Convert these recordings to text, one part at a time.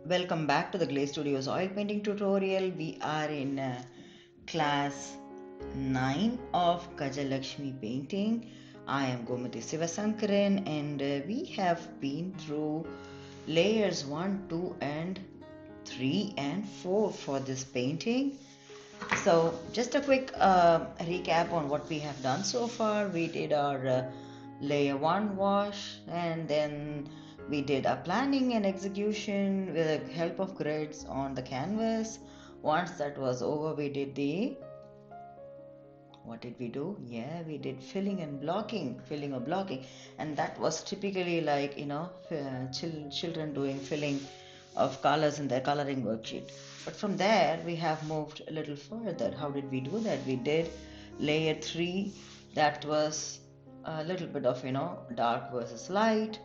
Welcome back to the Glaze Studios oil painting tutorial. We are in class 9 of Gaja Lakshmi painting. I am Gomati Sivasankaran and we have been through layers 1, 2 and 3 and 4 for this painting. So just a quick recap on what we have done so far. We did our layer 1 wash, and then we did a planning and execution with the help of grids on the canvas. Once that was over, we did what did we do? Yeah, we did filling or blocking, and that was typically like children doing filling of colors in their coloring worksheet. But from there we have moved a little further. How did we do that? We did layer 3, that was a little bit of dark versus light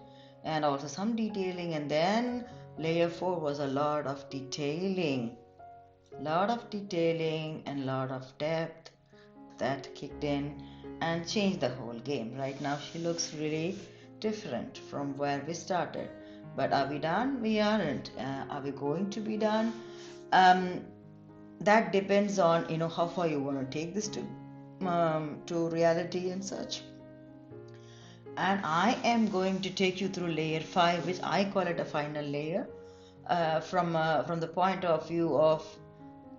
and also some detailing, and then layer 4 was a lot of detailing and lot of depth that kicked in and changed the whole game. Right now she looks really different from where we started. But are we done? We aren't. Are we going to be done? That depends on how far you want to take this to reality and such. And I am going to take you through layer 5, which I call it a final layer, from the point of view of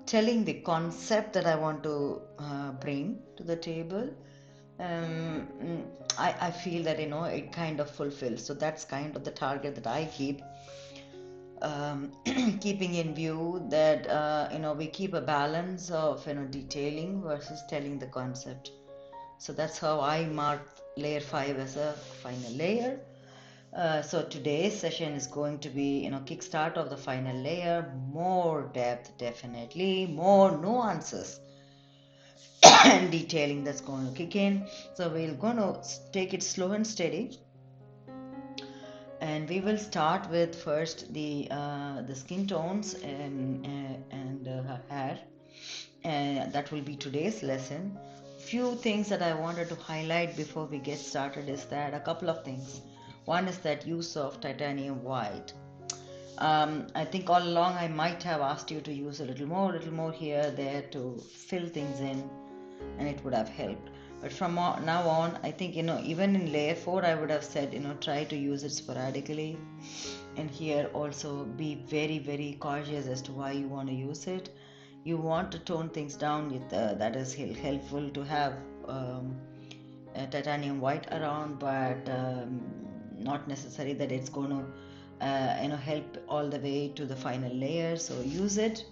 telling the concept that I want to bring to the table. I feel that it kind of fulfills. So that's kind of the target that I keep, keeping in view that we keep a balance of detailing versus telling the concept. So that's how I mark layer 5 as a final layer. So today's session is going to be kickstart of the final layer, more depth, definitely more nuances and detailing that's going to kick in. So we're going to take it slow and steady, and we will start with first the skin tones and her hair, and that will be today's lesson. Few things that I wanted to highlight before we get started is that a couple of things. One is that use of titanium white. I think all along I might have asked you to use a little more here, there to fill things in, and it would have helped. But from now on, I think even in layer 4 I would have said try to use it sporadically, and here also be very cautious as to why you want to use it. You want to tone things down with that is helpful to have titanium white around, but not necessary that it's going to help all the way to the final layer. So use it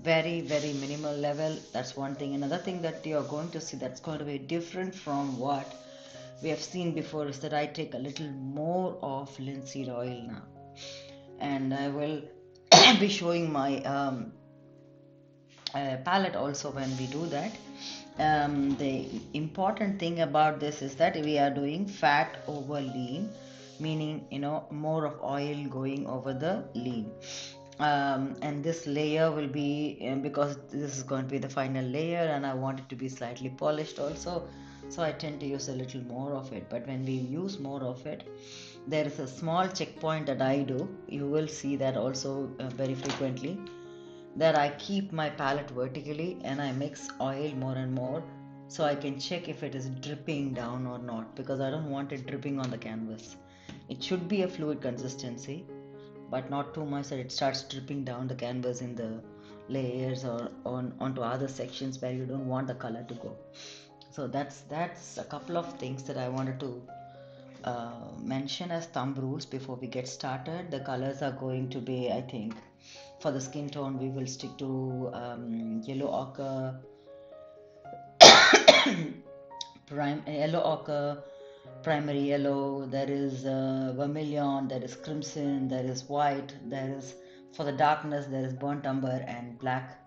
very minimal level. That's one thing. Another thing that you're going to see that's going to be different from what we have seen before is that I take a little more of linseed oil now, and I will be showing my palette also when we do that. The important thing about this is that we are doing fat over lean, meaning more of oil going over the lean. And this layer will be because this is going to be the final layer and I want it to be slightly polished also, so I tend to use a little more of it. But when we use more of it, there is a small checkpoint that I do. You will see that also very frequently, that I keep my palette vertically and I mix oil more and more so I can check if it is dripping down or not, because I don't want it dripping on the canvas. It should be a fluid consistency, but not too much that it starts dripping down the canvas in the layers or onto other sections where you don't want the color to go. So that's a couple of things that I wanted to mention as thumb rules before we get started. The colors are going to be, I think, for the skin tone we will stick to yellow ochre, yellow ochre, primary yellow, there is vermilion, there is crimson, there is white, there is, for the darkness, there is burnt umber and black.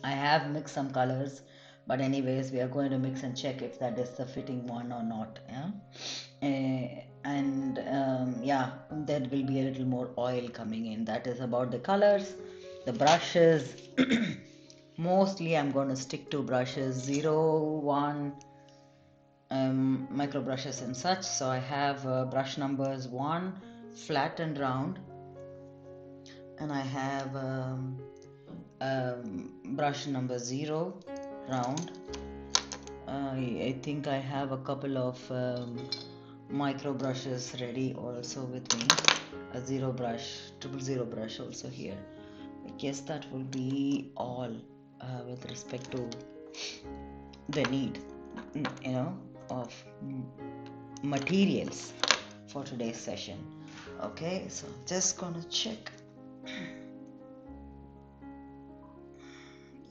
I have mixed some colors, but anyways, we are going to mix and check if that is the fitting one or not. Yeah, and yeah, there will be a little more oil coming in. That is about the colors, the brushes. Mostly, I'm going to stick to brushes 0, 1, micro brushes and such. So I have brush numbers 1, flat and round, and I have brush number 0, round. I think I have a couple of micro brushes ready also with me. A 0 brush, 000 brush also here. I guess that will be all with respect to the need, of materials for today's session. Okay, so just gonna check.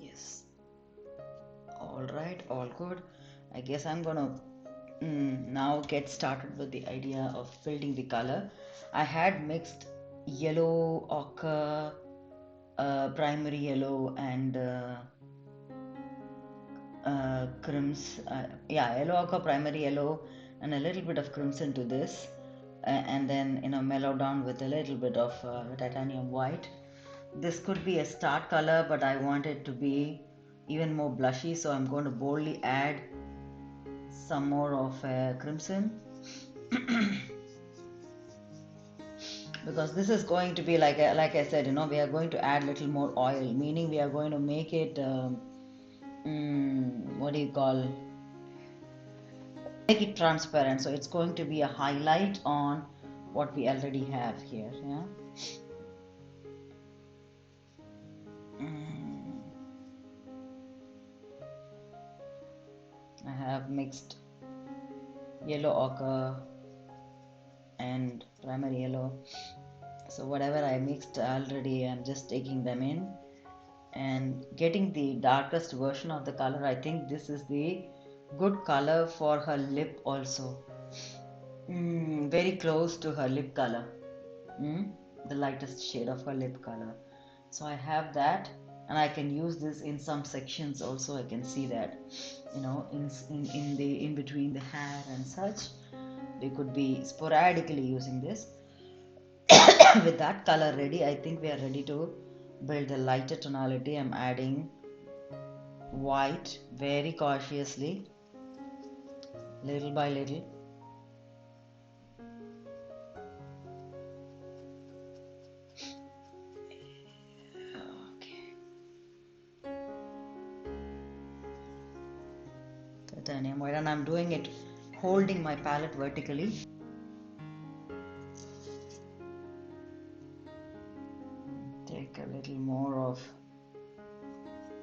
Yes, all right, all good. I guess I'm gonna now get started with the idea of building the color. I had mixed yellow, ochre, primary yellow, and crimson. Yellow ochre, primary yellow, and a little bit of crimson to this, and then mellow down with a little bit of titanium white. This could be a start color, but I want it to be even more blushy, so I'm going to boldly add some more of crimson. Because this is going to be like I said, we are going to add little more oil, meaning we are going to make it make it transparent, so it's going to be a highlight on what we already have here. I have mixed yellow ochre and primary yellow, so whatever I mixed already, I'm just taking them in and getting the darkest version of the color. I think this is the good color for her lip also. Very close to her lip color. The lightest shade of her lip color. So I have that, and I can use this in some sections also. I can see that, in between the hair and such. We could be sporadically using this. With that color ready, I think we are ready to build a lighter tonality. I'm adding white very cautiously, little by little. Okay. Titanium white, and I'm doing it holding my palette vertically. Take a little more of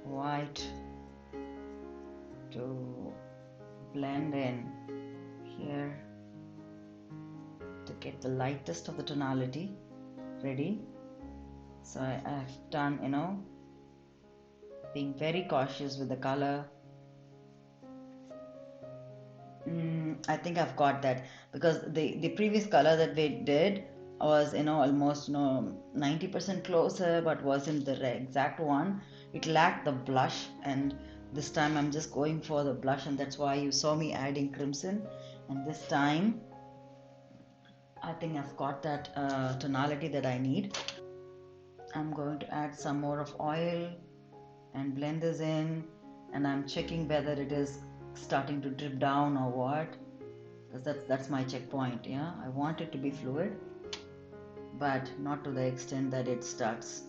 white to blend in here to get the lightest of the tonality ready. So I've done, being very cautious with the color. I think I've got that, because the previous color that we did was almost 90% closer, but wasn't the exact one. It lacked the blush, and this time I'm just going for the blush, and that's why you saw me adding crimson. And this time I think I've got that tonality that I need. I'm going to add some more of oil and blend this in, and I'm checking whether it is starting to drip down or what, because that's my checkpoint. I want it to be fluid, but not to the extent that it starts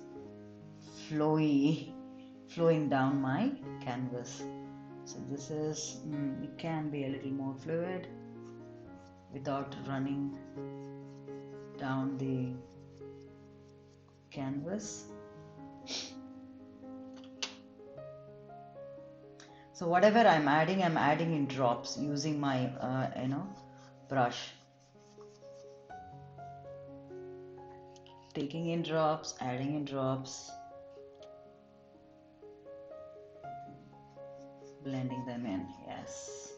flowing down my canvas. So this is it can be a little more fluid without running down the canvas. So whatever I'm adding in drops using my brush, taking in drops, adding in drops, blending them in. Yes.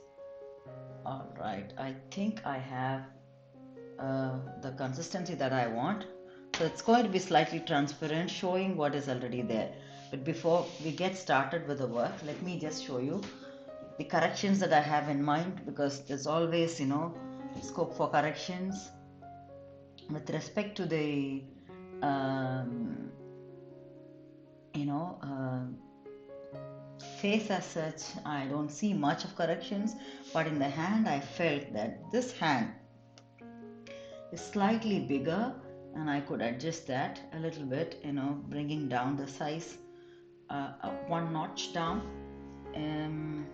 All right, I think I have the consistency that I want. So it's going to be slightly transparent, showing what is already there, But before we get started with the work, let me just show you the corrections that I have in mind, because there's always, scope for corrections. With respect to the, face as such, I don't see much of corrections, but in the hand, I felt that this hand is slightly bigger, and I could adjust that a little bit, bringing down the size one notch down. And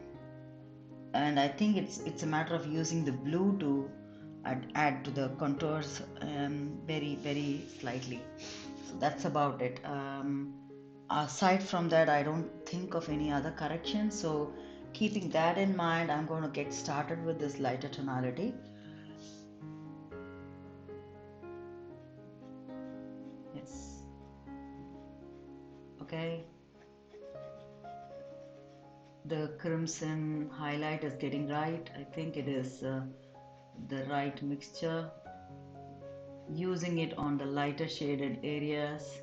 I think it's a matter of using the blue to add to the contours very, very slightly. So that's about it. Aside from that, I don't think of any other corrections. So keeping that in mind, I'm going to get started with this lighter tonality. Yes. Okay. The crimson highlight is getting right. I think it is the right mixture. Using it on the lighter shaded areas.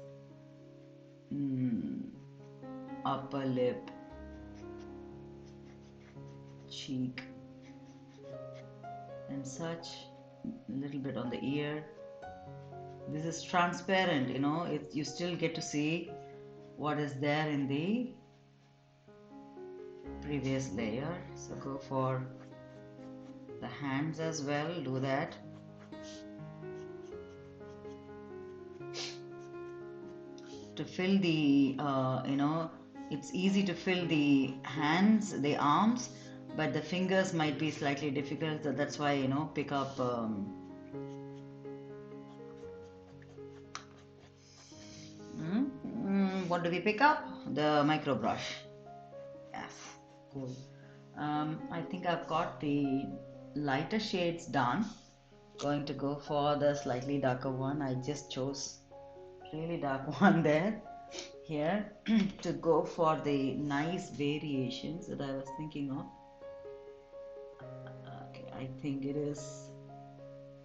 Upper lip, cheek, and such. A little bit on the ear. This is transparent, you still get to see what is there in the previous layer. So go for the hands as well, do that. To fill the, it's easy to fill the hands, the arms, but the fingers might be slightly difficult. So that's why, pick up what do we pick up? The micro brush. Yes, cool. I think I've got the lighter shades done. Going to go for the slightly darker one. I just chose really dark one there. Here to go for the nice variations that I was thinking of. Okay, I think it is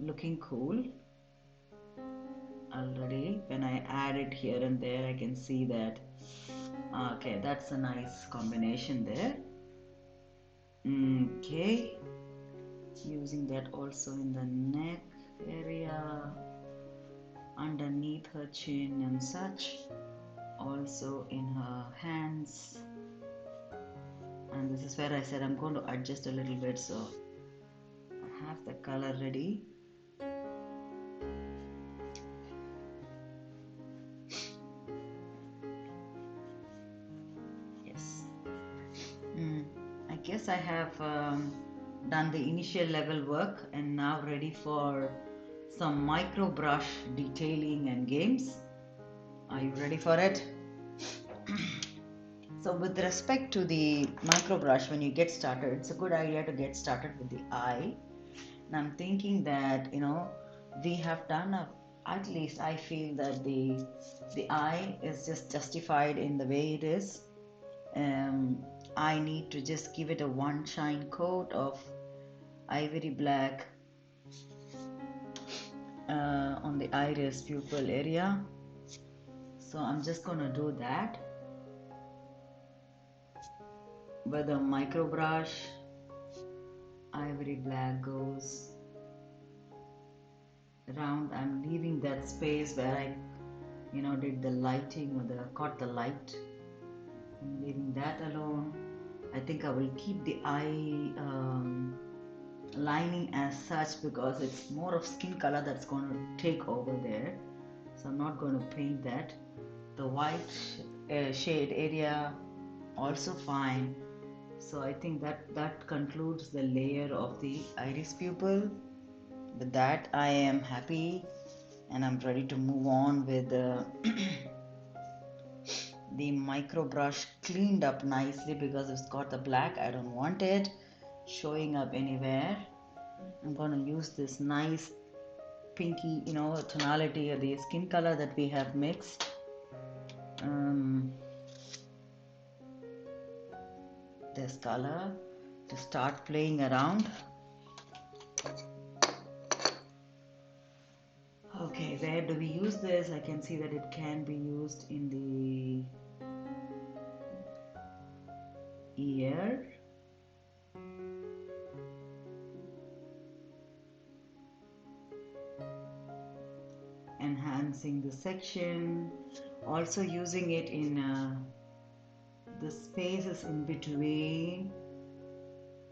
looking cool already. When I add it here and there, I can see that. Okay, that's a nice combination there. Okay, using that also in the neck area, underneath her chin and such, also in her hands. And this is where I said I'm going to adjust a little bit, so I have the color ready. Yes. I guess I have done the initial level work and now ready for some micro brush detailing and games. Are you ready for it? So with respect to the micro brush, when you get started, it's a good idea to get started with the eye. And I'm thinking that, we have done at least I feel that the eye is just justified in the way it is. I need to just give it a one shine coat of ivory black on the iris pupil area. So I'm just going to do that with a micro brush. Ivory black goes around. I'm leaving that space where I did the lighting or caught the light. I'm leaving that alone. I think I will keep the eye lining as such because it's more of skin color that's going to take over there. So I'm not going to paint that. The white shade area also fine. So I think that concludes the layer of the iris pupil. With that, I am happy and I'm ready to move on with the micro brush cleaned up nicely because it's got the black. I don't want it showing up anywhere. I'm going to use this nice pinky, tonality of the skin color that we have mixed. This color to start playing around. Okay, where do we use this? I can see that it can be used in the ear, enhancing the section, also using it in the spaces in between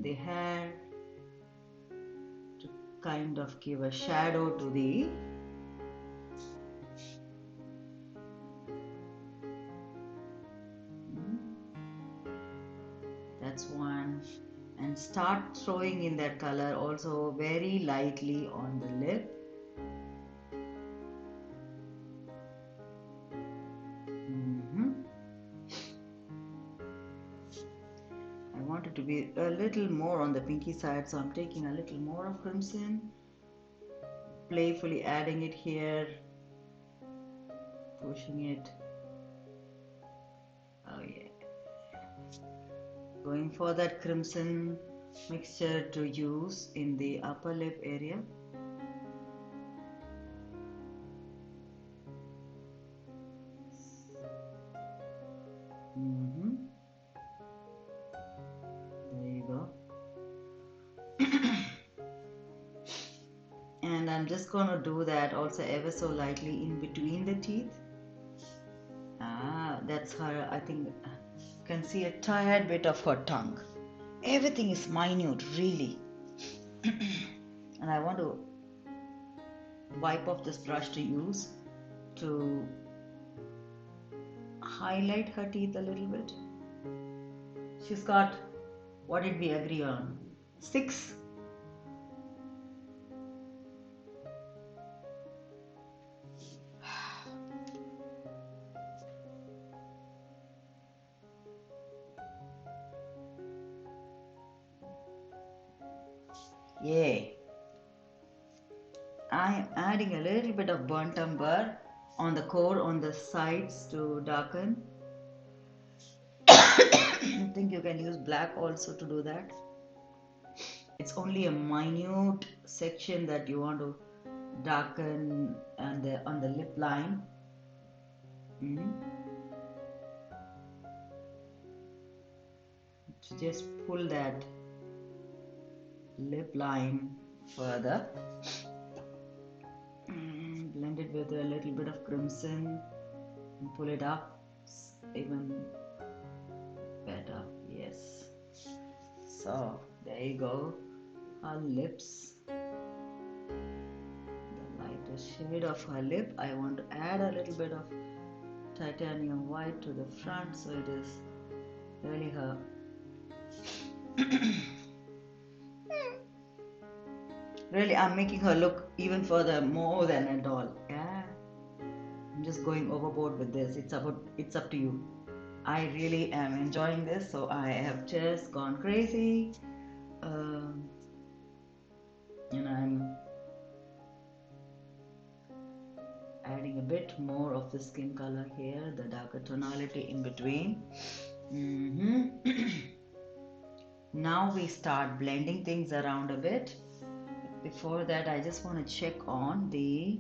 the hair to kind of give a shadow to the that's one. And start throwing in that color also very lightly on the lip. I want it to be a little more on the pinky side, so I'm taking a little more of crimson, playfully adding it here, pushing it. Oh yeah. Going for that crimson mixture to use in the upper lip area. There you go. And I'm just going to do that also ever so lightly in between the teeth. That's her, I think, you can see a tired bit of her tongue. Everything is minute, really. And I want to wipe off this brush to use to highlight her teeth a little bit. She's got, what did we agree on? 6. Yay. I am adding a little bit of burnt umber on the core, on the sides to darken. I think you can use black also to do that. It's only a minute section that you want to darken on the lip line. To just pull that lip line further. Blend it with a little bit of crimson and pull it up even better. Yes. So there you go. Her lips. The lighter shade of her lip. I want to add a little bit of titanium white to the front, so it is really her. Really, I'm making her look even further more than a doll. Yeah, I'm just going overboard with this. It's up to you. I really am enjoying this, so I have just gone crazy. And I'm adding a bit more of the skin color here, the darker tonality in between. Now we start blending things around a bit. Before that, I just want to check on the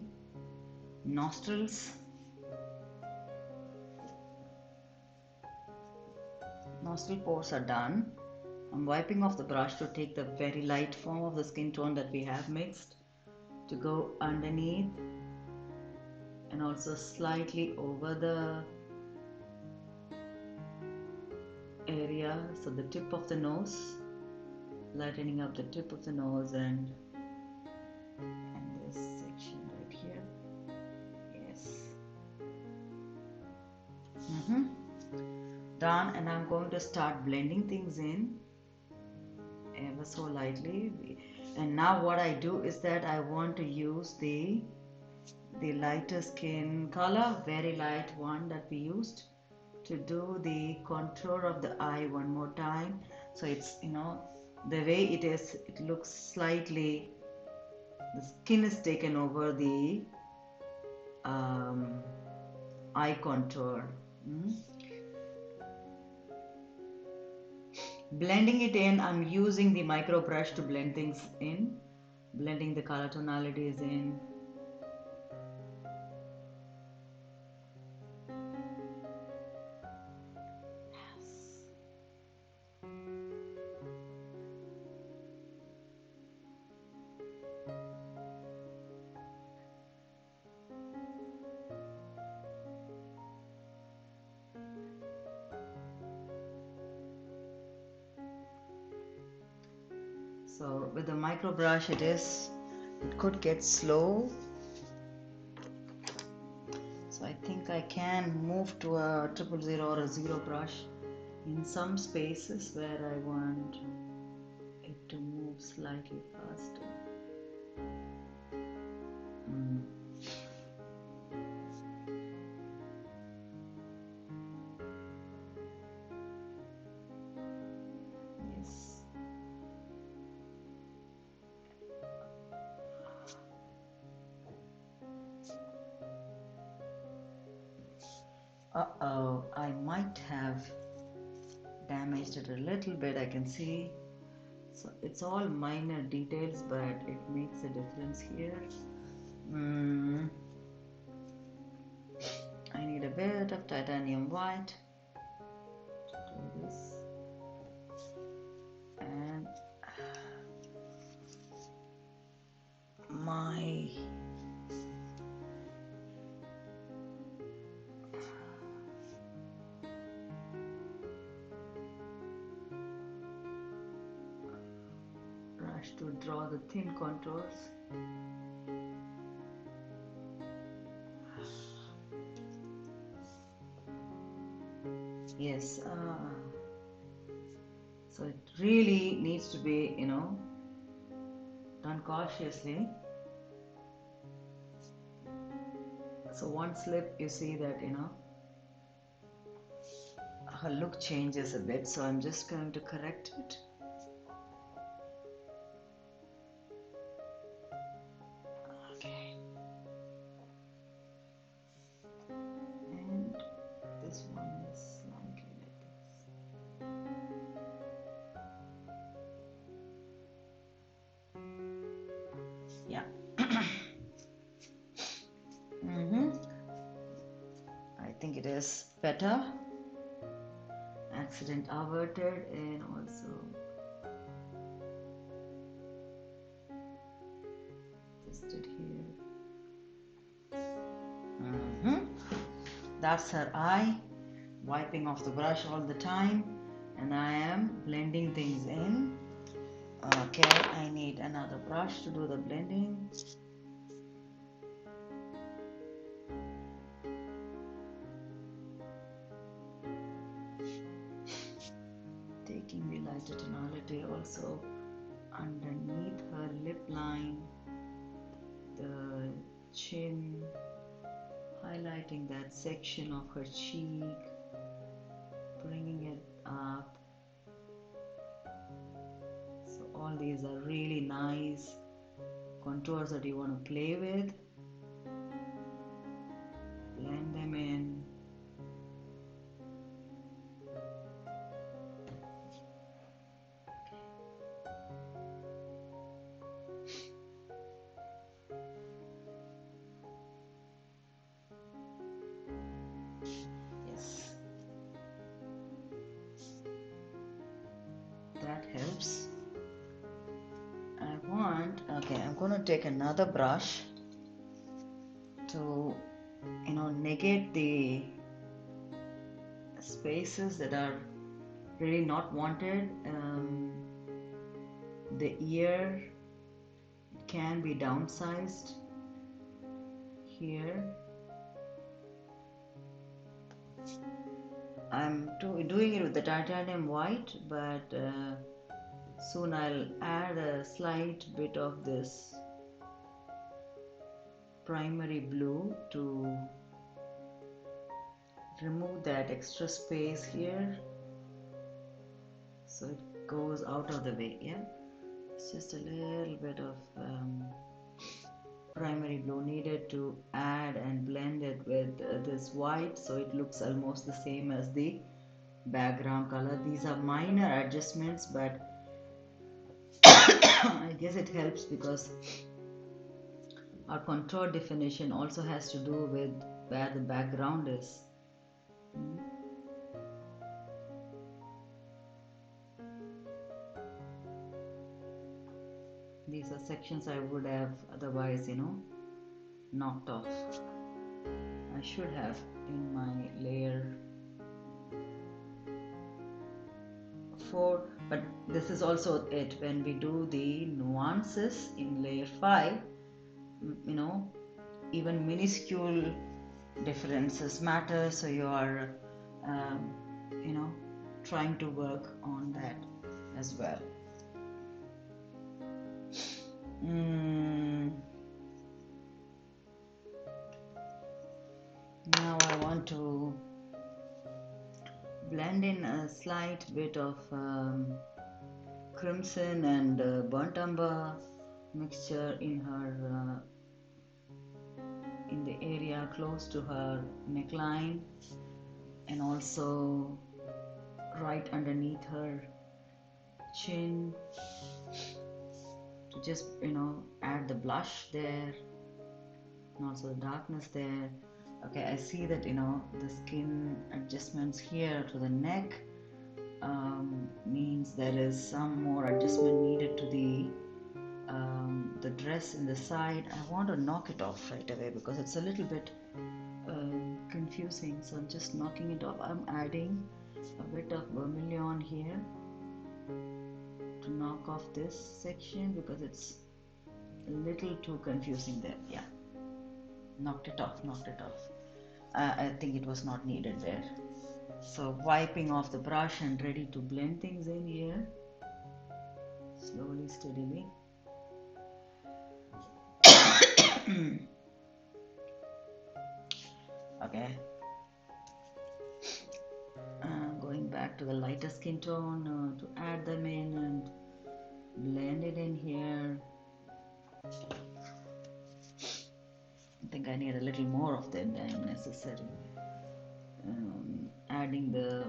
nostrils. Nostril pores are done. I'm wiping off the brush to take the very light form of the skin tone that we have mixed to go underneath and also slightly over the area, so the tip of the nose, lightening up the tip of the nose and this section right here. Yes. Done. And I'm going to start blending things in ever so lightly. And now what I do is that I want to use the lighter skin color, very light one that we used, to do the contour of the eye one more time. So it's, the way it is, it looks slightly, the skin is taken over the eye contour. Blending it in, I'm using the micro brush to blend things in, blending the color tonalities in. So with the micro brush it could get slow. So I think I can move to a 000 or a 0 brush in some spaces where I want it to move slightly faster. Yes. Uh-oh, I might have damaged it a little bit, I can see. So it's all minor details, but it makes a difference here. I need a bit of titanium white to do this. And my brush to draw the thin contours. Yes, so it really needs to be, done cautiously. So one slip, you see that, her look changes a bit, so I'm just going to correct it. Okay. And this one is slightly like this. Yeah. I think it is better. Accident averted, and also tested here. That's her eye. Wiping off the brush all the time, and I am blending things in. Okay, I need another brush to do the blending. Taking the lighter tonality also underneath her lip line, the chin, highlighting that section of her cheek, bringing it up. So all these are really nice contours that you want to play with. Blend them in. Yes, that helps. I'm going to take another brush to negate the spaces that are really not wanted. The ear can be downsized here. I'm doing it with the titanium white, but soon I'll add a slight bit of this primary blue to remove that extra space here, so it goes out of the way. Yeah, it's just a little bit of primary blue needed to add and blend it with this white, so it looks almost the same as the background color. These are minor adjustments, but I guess it helps because our contour definition also has to do with where the background is. These are sections I would have otherwise, knocked off. I should have in my layer 4, but this is also it. When we do the nuances in layer 5, even minuscule differences matter, so you are um, trying to work on that as well. Now I want to blend in a slight bit of crimson and burnt umber mixture in her in the area close to her neckline, and also right underneath her chin, to just add the blush there and also the darkness there. Okay, I see that the skin adjustments here to the neck means there is some more adjustment needed to the dress in the side. I want to knock it off right away because it's a little bit confusing, so I'm just knocking it off. I'm adding a bit of vermilion here to knock off this section because it's a little too confusing there. Yeah, knocked it off. I think it was not needed there. So wiping off the brush and ready to blend things in here, slowly, steadily. Okay. Going back to the lighter skin tone to add them in and blend it in here. I think I need a little more of them than necessary. Adding the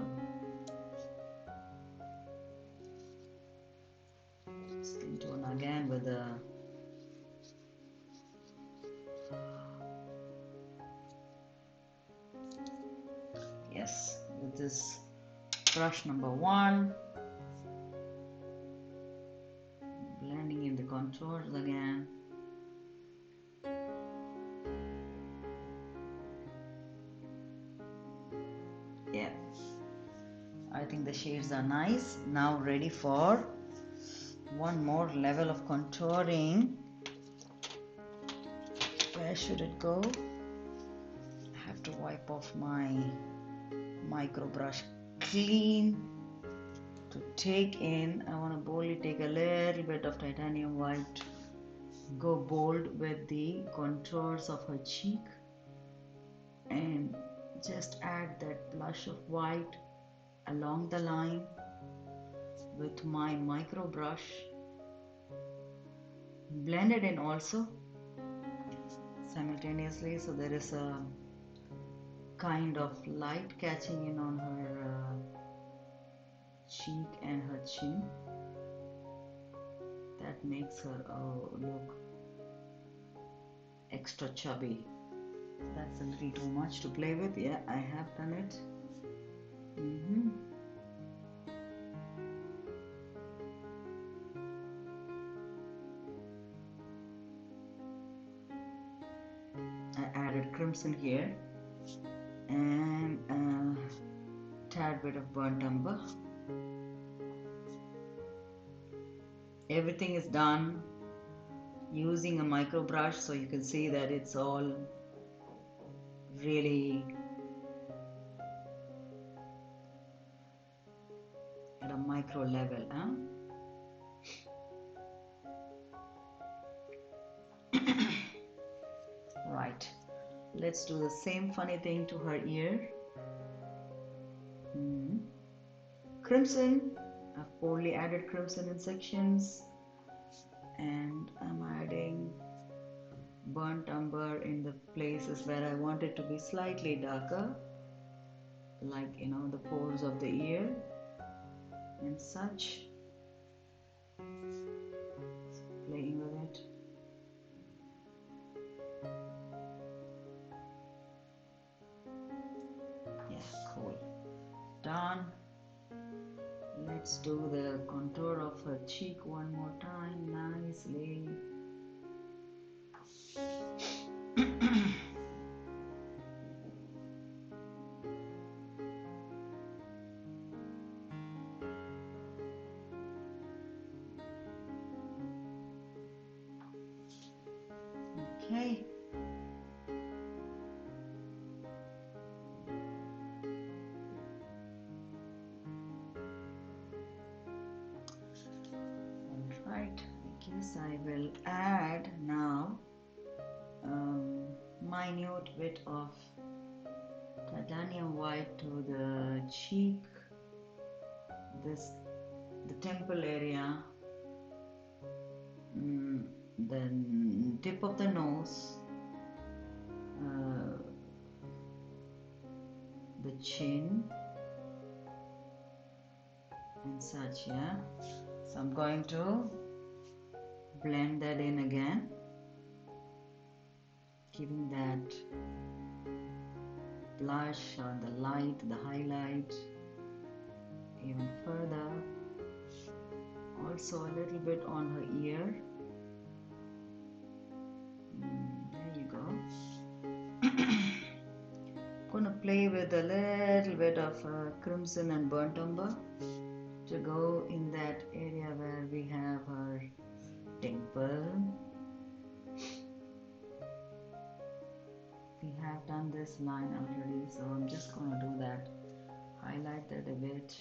skin tone again with the with this brush number 1, blending in the contours again. Yeah, I think the shades are nice. Now ready for one more level of contouring. Where should it go? I have to wipe off my micro brush clean to take in. I want to boldly take a little bit of titanium white, go bold with the contours of her cheek, and just add that blush of white along the line with my micro brush. Blend it in also simultaneously, so there is a kind of light catching in on her cheek and her chin. That makes her look extra chubby. That's a little too much to play with. Yeah, I have done it. I added crimson here and a tad bit of burnt umber. Everything is done using a micro brush, so you can see that it's all really at a micro level. Right, let's do the same funny thing to her ear. Crimson, I've only added crimson in sections, and I'm adding burnt umber in the places where I want it to be slightly darker, like the pores of the ear and such. Playing with it. Yeah, cool. Done. Let's do the contour of her cheek one more time nicely. Right, I guess I will add now minute bit of titanium white to the cheek, the temple area, the tip of the nose, the chin and such, yeah. So I'm going to blend that in again, giving that blush or the light, the highlight even further. Also a little bit on her ear. There you go. Gonna play with a little bit of crimson and burnt umber to go in that area where we have our dimple. We have done this line already, so I'm just gonna do that, highlight that a bit.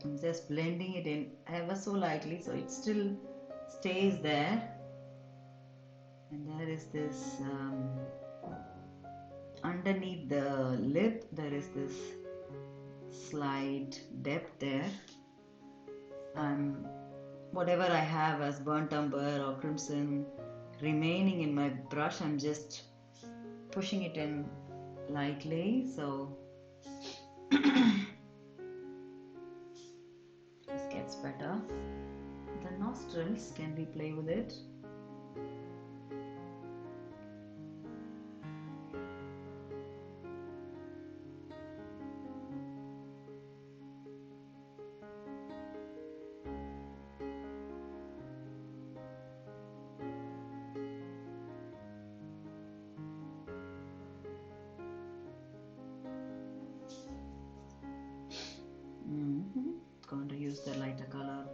I'm just blending it in ever so lightly so it still stays there. And there is this underneath the lip, there is this slight depth there. Whatever I have as burnt umber or crimson remaining in my brush, I'm just pushing it in lightly so this gets better. The nostrils, can we play with it? Going to use the lighter color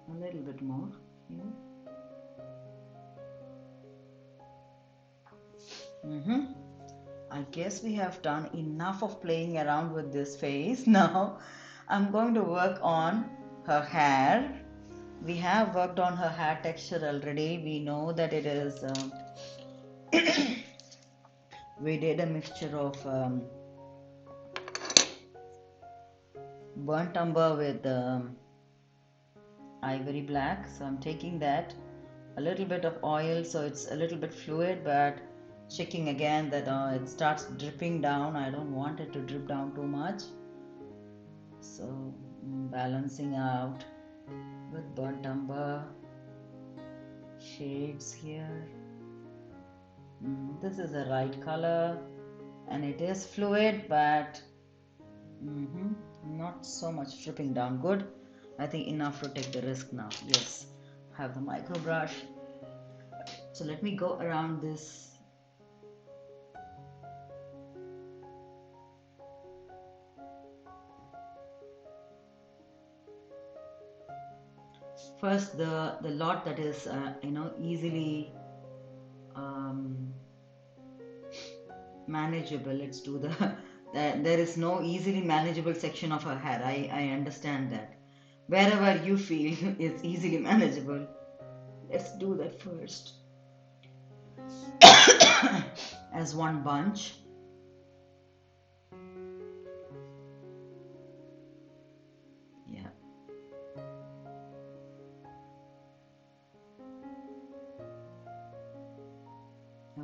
a little bit more here. I guess we have done enough of playing around with this face. Now I'm going to work on her hair. We have worked on her hair texture already. We know that it is we did a mixture of burnt umber with ivory black. So I'm taking that, a little bit of oil so it's a little bit fluid, but checking again that it starts dripping down. I don't want it to drip down too much, so balancing out with burnt umber shades here. This is the right color and it is fluid, but not so much dripping down. Good. I think enough to take the risk now. Yes, have the micro brush. So let me go around this. First, the lot that is easily manageable. Let's do there is no easily manageable section of her hair. I understand that. Wherever you feel is easily manageable, let's do that first. As one bunch. Yeah.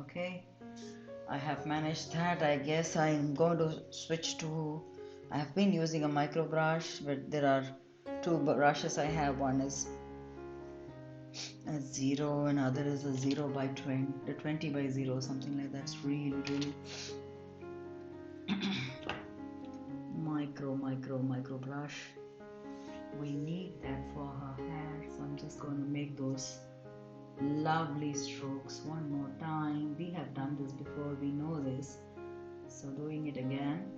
Okay, I have managed that. I guess I'm going to switch to, I have been using a micro brush, but there are two brushes I have. One is a 0 and other is a 0 by 20, the 20 by 0, something like that. It's really micro brush. We need that for her hair, so I'm just going to make those lovely strokes one more time. We have done this before, we know this, so doing it again.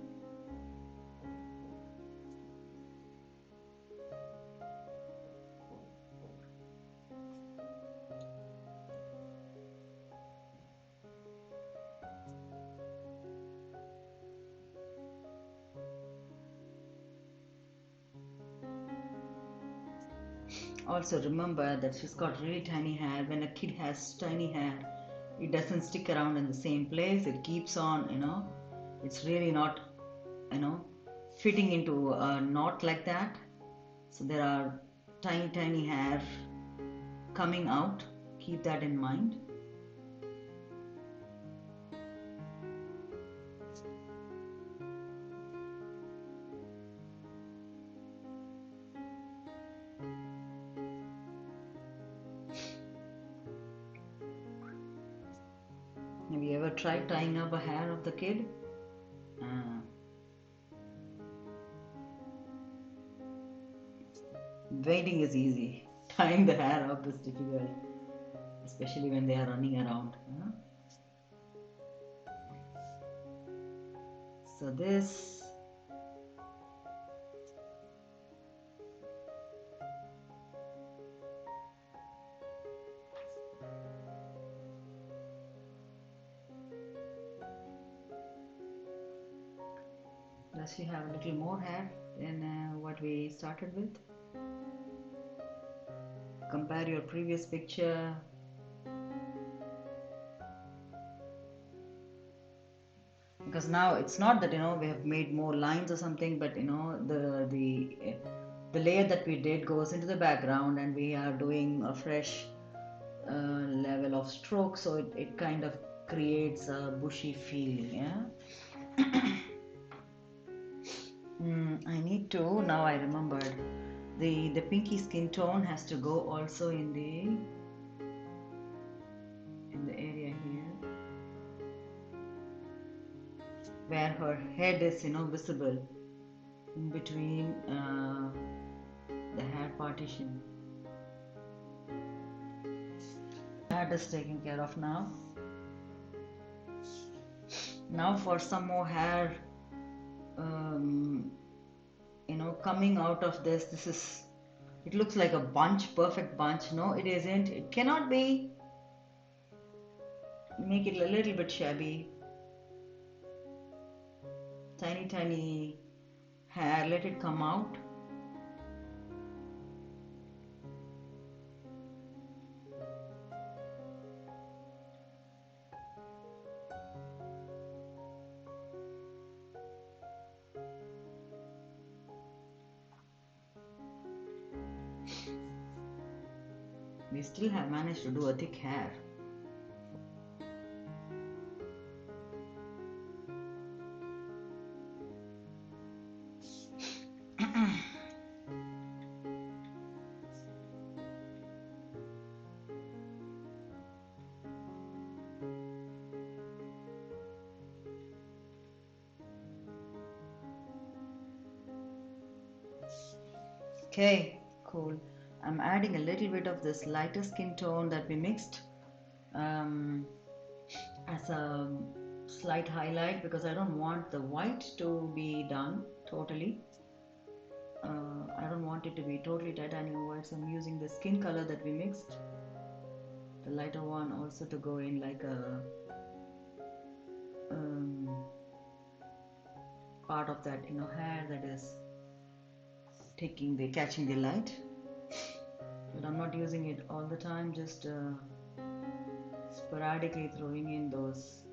Also remember that she's got really tiny hair. When a kid has tiny hair, it doesn't stick around in the same place. It keeps on, it's really not, you know, fitting into a knot like that. So there are tiny, tiny hair coming out. Keep that in mind. Have you ever tried tying up a hair of the kid? Waiting is easy. Tying the hair up is difficult, especially when they are running around. So this does she have a little more hair than what we started with? Compare your previous picture. Because now it's not that we have made more lines or something, but the layer that we did goes into the background, and we are doing a fresh level of stroke, so it kind of creates a bushy feel. I need to, now I remembered, the pinky skin tone has to go also in the area here where her head is visible in between the hair partition. That is taken care of now. Now for some more hair coming out of this it looks like a bunch, perfect bunch. No, it isn't. It cannot be. Make it a little bit shabby. Tiny, tiny hair, let it come out. We still have managed to do a thick hair. Okay, cool. I'm adding a little bit of this lighter skin tone that we mixed as a slight highlight, because I don't want the white to be done totally. I don't want it to be totally titanium white, so I'm using the skin color that we mixed, the lighter one, also to go in like a part of that hair that is catching the light. But I'm not using it all the time, just sporadically throwing in those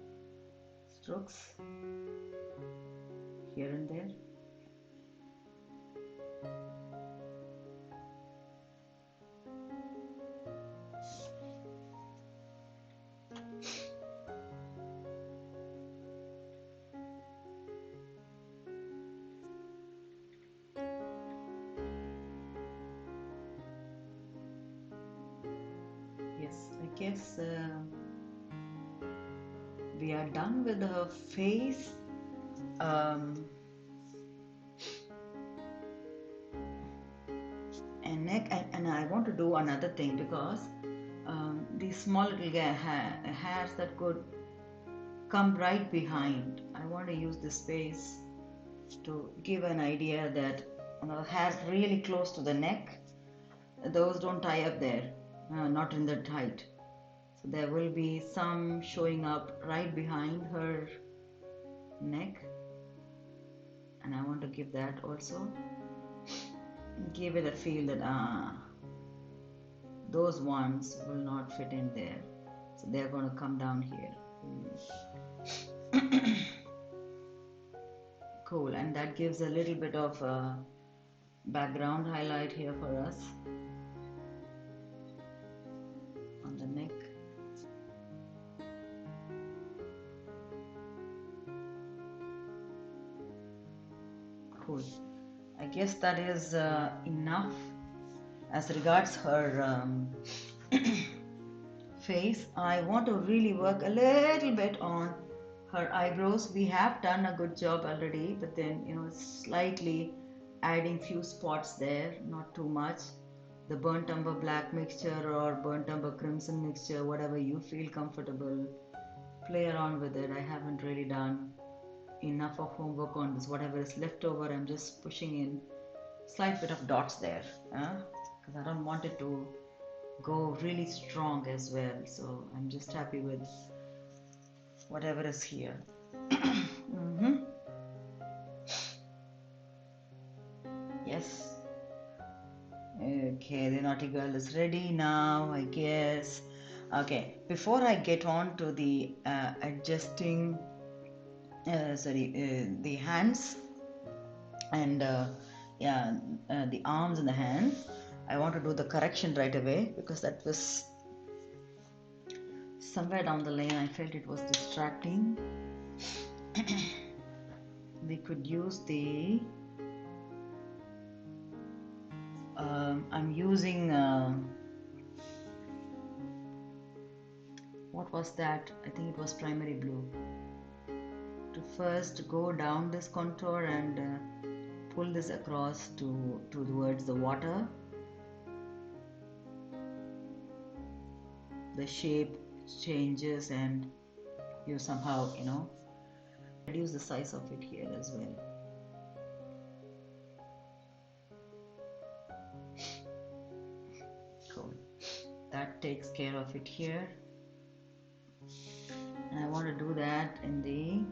strokes here and there. I guess we are done with her face. And neck, and I want to do another thing, because these small little hairs that could come right behind, I want to use this space to give an idea that hairs really close to the neck, those don't tie up there, not in that height. So there will be some showing up right behind her neck, and I want to give that also. Give it a feel that those ones will not fit in there, so they're going to come down here. Cool, and that gives a little bit of background highlight here for us on the neck. Cool. I guess that is enough as regards her face. I want to really work a little bit on her eyebrows. We have done a good job already, but then slightly adding few spots there, not too much. The burnt umber black mixture or burnt umber crimson mixture, whatever you feel comfortable, play around with it. I haven't really done enough of homework on this. Whatever is left over, I'm just pushing in slight bit of dots there, because I don't want it to go really strong as well, so I'm just happy with whatever is here. Yes. Okay, the naughty girl is ready now, I guess. Okay, before I get on to the adjusting the hands and the arms and the hands, I want to do the correction right away, because that was somewhere down the lane I felt it was distracting. We could use the I'm using what was that? I think it was primary blue, to first go down this contour and pull this across towards the water. The shape changes and you somehow reduce the size of it here as well. Cool. That takes care of it here, and I want to do that in the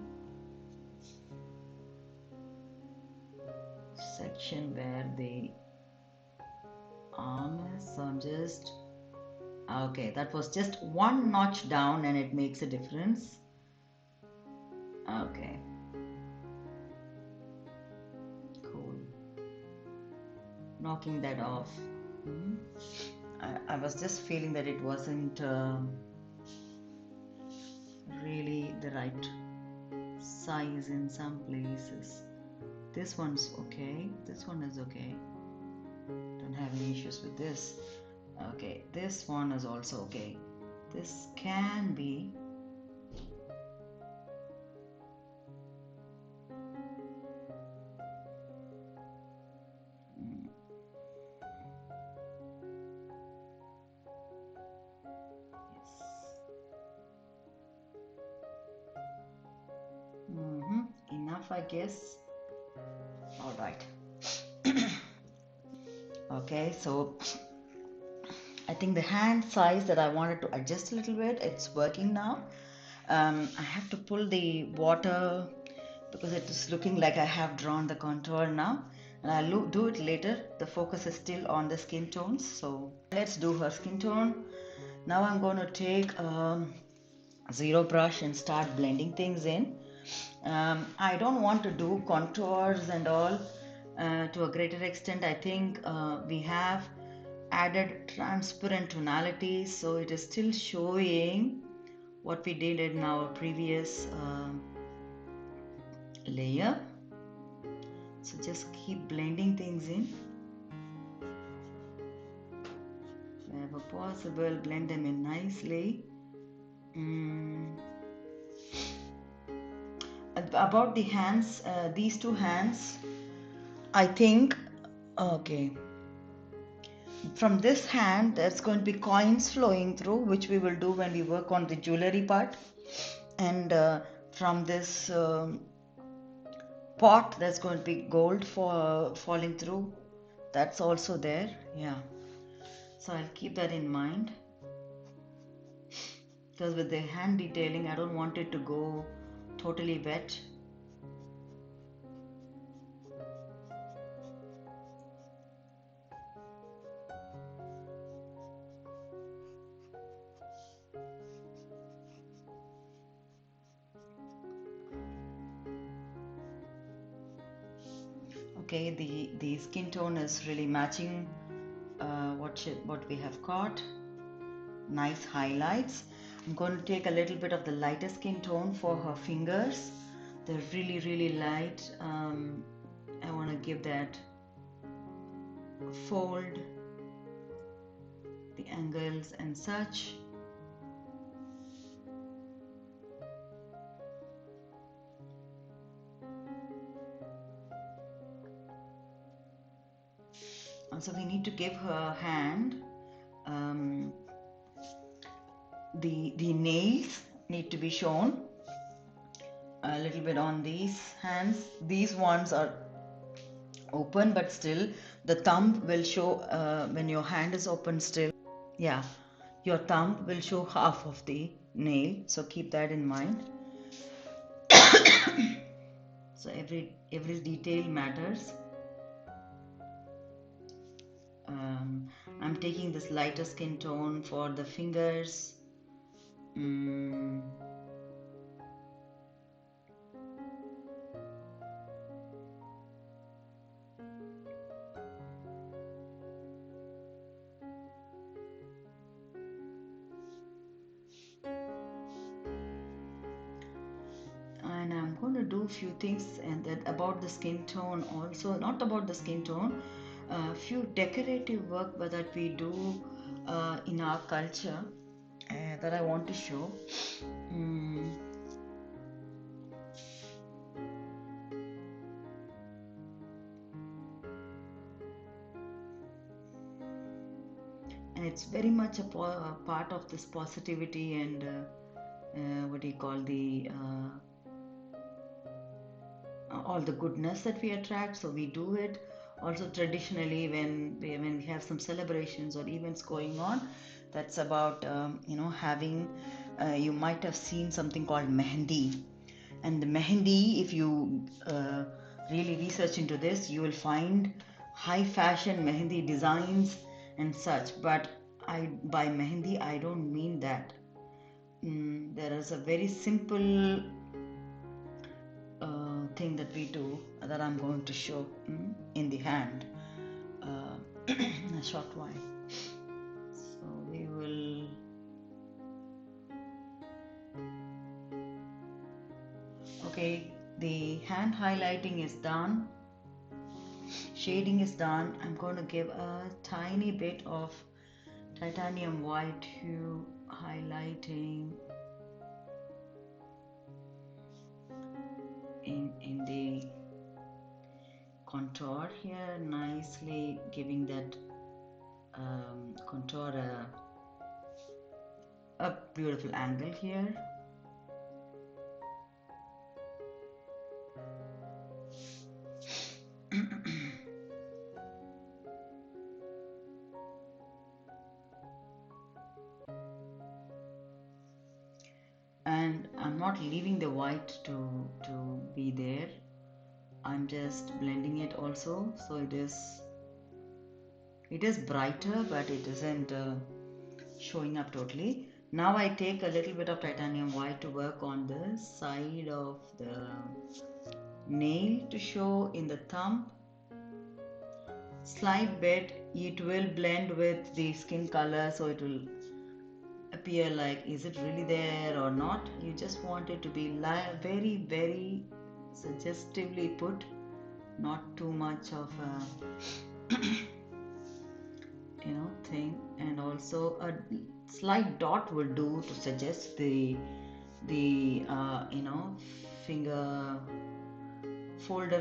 section where the arm is. So I'm just okay, that was just one notch down and it makes a difference. Okay, cool. Knocking that off. I was just feeling that it wasn't really the right size in some places. This one's okay, this one is okay, don't have any issues with this. Okay, this one is also okay. This can be enough, I guess. All right. Okay, so I think the hand size that I wanted to adjust a little bit, it's working now. I have to pull the water because it is looking like I have drawn the contour now, and I'll do it later. The focus is still on the skin tones, so let's do her skin tone. Now I'm going to take zero brush and start blending things in. I don't want to do contours and all to a greater extent. I think we have added transparent tonalities, so it is still showing what we did in our previous layer. So just keep blending things in wherever possible, blend them in nicely. About the hands, these two hands, I think, okay, from this hand there's going to be coins flowing through, which we will do when we work on the jewelry part, and from this pot there's going to be gold falling through. That's also there, yeah. So I'll keep that in mind, because with the hand detailing I don't want it to go totally wet. Okay, the skin tone is really matching what we have got. Nice highlights. I'm going to take a little bit of the lighter skin tone for her fingers. They're really light. I want to give that fold, the angles and such. Also, we need to give her hand. The nails need to be shown a little bit on these hands. These ones are open, but still the thumb will show when your hand is open still. Yeah, your thumb will show half of the nail, so keep that in mind. So every detail matters. I'm taking this lighter skin tone for the fingers. And I'm going to do a few things and that about the skin tone also, not about the skin tone, a few decorative work that we do in our culture that I want to show. And it's very much a part of this positivity and what do you call the all the goodness that we attract. So we do it also traditionally when we have some celebrations or events going on. That's about having you might have seen something called mehendi, and the mehendi, if you really research into this, you will find high fashion mehendi designs and such. But by mehendi I don't mean that. There is a very simple thing that we do that I'm going to show in the hand in a short while. So we will okay, the hand highlighting is done, shading is done. I'm going to give a tiny bit of titanium white hue highlighting in the contour here, nicely giving that contour a beautiful angle here. And I'm not leaving the white to be there. I'm just blending it also, so it is brighter, but it isn't showing up totally. Now I take a little bit of titanium white to work on the side of the nail to show in the thumb. Slight bit, it will blend with the skin color, so it will appear like, is it really there or not? You just want it to be very suggestively put, not too much of a thing. And also a slight dot will do to suggest the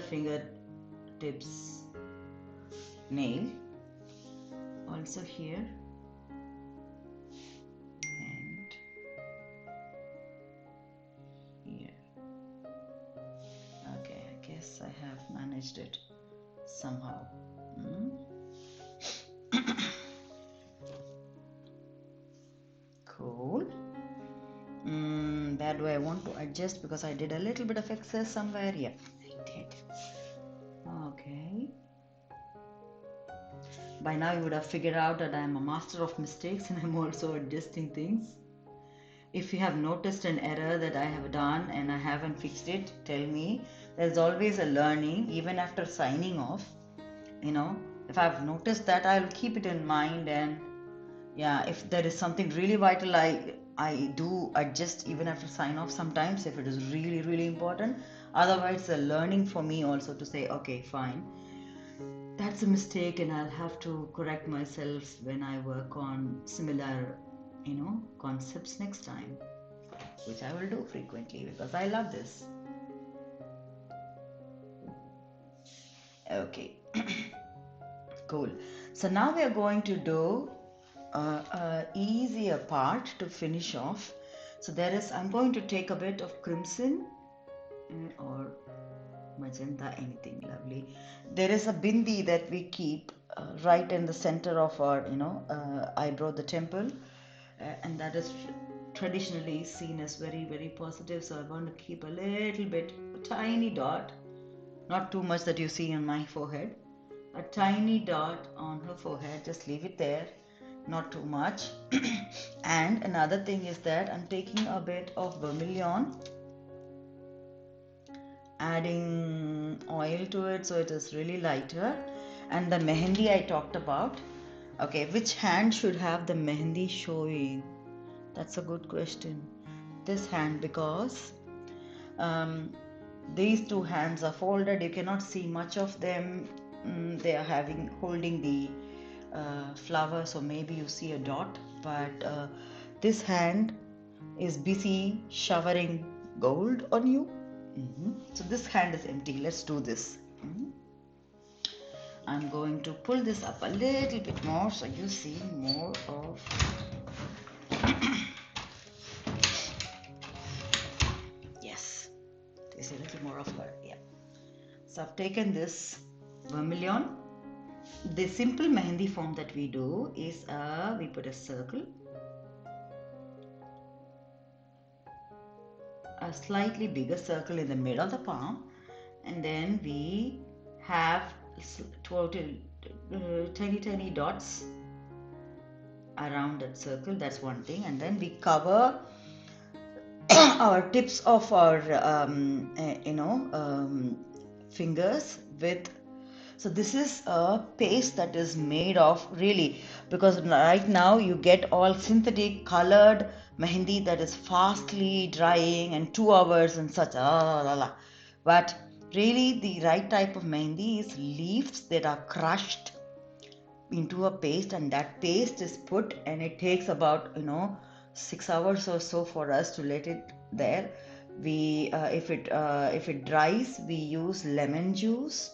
fingertips nail also here. And here. Okay, I guess I have managed it somehow. Cool. Where do I want to adjust? Because I did a little bit of excess somewhere. Yeah, I did. Okay. By now you would have figured out that I am a master of mistakes and I'm also adjusting things. If you have noticed an error that I have done and I haven't fixed it, tell me. there's always a learning. Even after signing off, if I've noticed that, I'll keep it in mind. And yeah, if there is something really vital, I do adjust even after sign off sometimes if it is really, really important. Otherwise, it's a learning for me also to say, okay, fine, that's a mistake, and I'll have to correct myself when I work on similar, concepts next time, which I will do frequently because I love this. Okay, cool. So now we are going to do a easier part to finish off. So I'm going to take a bit of crimson or magenta, anything lovely. There is a bindi that we keep right in the center of our eyebrow, the temple, and that is traditionally seen as very, very positive. So I want to keep a little bit, a tiny dot, not too much that you see on my forehead, a tiny dot on her forehead. Just leave it there, not too much. And another thing is that I'm taking a bit of vermilion, adding oil to it so it is really lighter. And the mehendi I talked about. Okay, which hand should have the mehendi showing? That's a good question. This hand, because these two hands are folded. You cannot see much of them. They are holding the flower, so maybe you see a dot, but this hand is busy showering gold on you. So this hand is empty. Let's do this. I'm going to pull this up a little bit more so you see more of yes, there's a little more of her. Yeah. So I've taken this vermilion. The simple mehendi form that we do is we put a circle, a slightly bigger circle in the middle of the palm, and then we have tiny dots around that circle. That's one thing. And then we cover our tips of our fingers with. So this is a paste that is made of, really, because right now you get all synthetic colored mehendi that is fastly drying and 2 hours and such. But really the right type of mehendi is leaves that are crushed into a paste, and that paste is put, and it takes about 6 hours or so for us to let it there. We if it dries, we use lemon juice,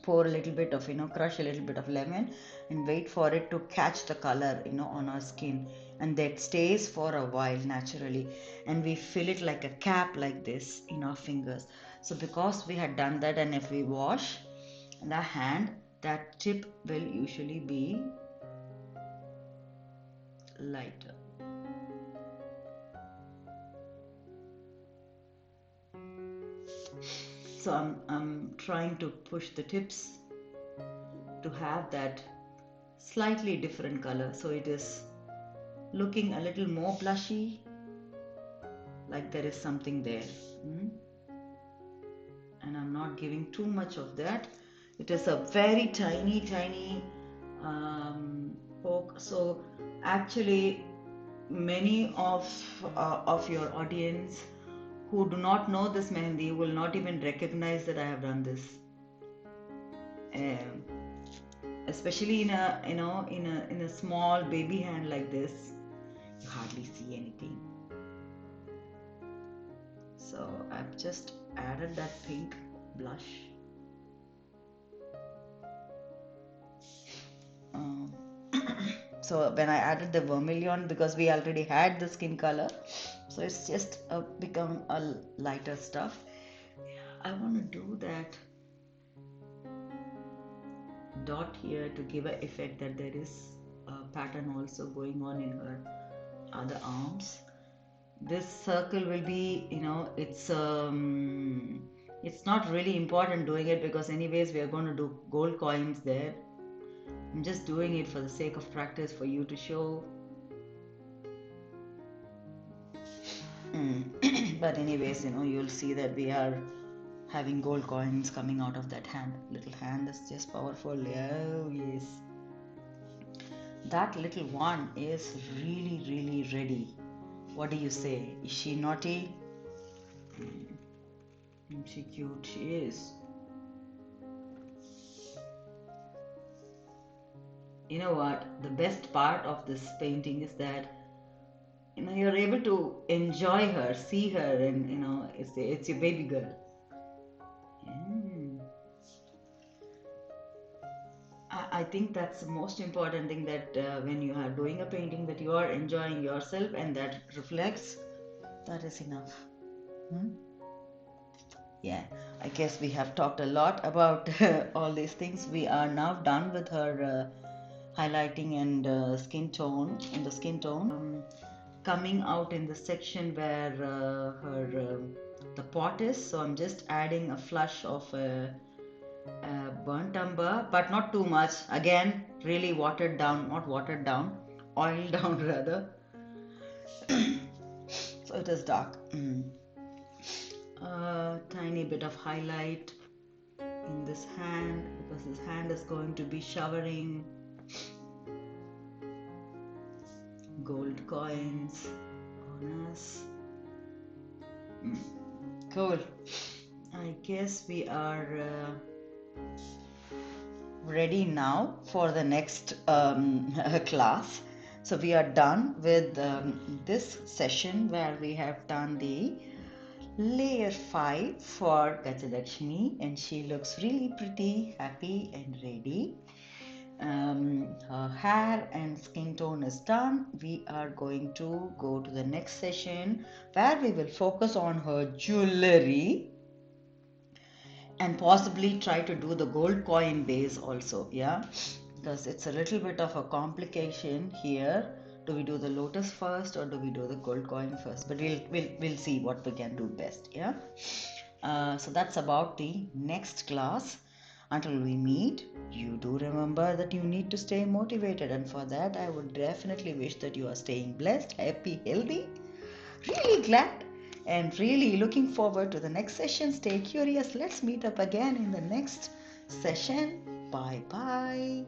pour a little bit of crush a little bit of lemon and wait for it to catch the color on our skin, and that stays for a while naturally, and we fill it like a cap like this in our fingers. So because we had done that, and if we wash the hand, that tip will usually be lighter. So I'm trying to push the tips to have that slightly different color, so it is looking a little more blushy, like there is something there. And I'm not giving too much of that. It is a very tiny poke. So actually many of your audience who do not know this mehendi will not even recognize that I have done this, especially in a small baby hand like this. You hardly see anything. So I've just added that pink blush. So when I added the vermilion, because we already had the skin color, so it's just become a lighter stuff. I want to do that dot here to give an effect that there is a pattern also going on in her other arms. This circle will be, it's not really important doing it, because anyways we are going to do gold coins there. I'm just doing it for the sake of practice for you to show. But anyways, you'll see that we are having gold coins coming out of that hand. Little hand is just powerful. Oh yes, that little one is really, really ready. What do you say? Is she naughty? She cute. She is. You know what? The best part of this painting is that you're able to enjoy her, see her, and it's your baby girl. Mm. I think that's the most important thing, that when you are doing a painting, that you are enjoying yourself and that reflects. That is enough. Hmm? Yeah, I guess we have talked a lot about all these things. We are now done with her highlighting and skin tone, in the skin tone. Coming out in the section where her the pot is, so I'm just adding a flush of burnt umber, but not too much. Again, really watered down, not watered down, oiled down rather. So it is dark. Tiny bit of highlight in this hand, because this hand is going to be showering gold coins on us. Cool. I guess we are ready now for the next class. So we are done with this session where we have done the layer 5 for Gaja Lakshmi, and she looks really pretty, happy and ready. Her hair and skin tone is done. We are going to go to the next session where we will focus on her jewelry and possibly try to do the gold coin base also, yeah, because it's a little bit of a complication here. Do we do the lotus first or do we do the gold coin first? But we'll see what we can do best, yeah. So that's about the next class. Until we meet, you do remember that you need to stay motivated, and for that I would definitely wish that you are staying blessed, happy, healthy, really glad, and really looking forward to the next session. Stay curious. Let's meet up again in the next session. Bye bye.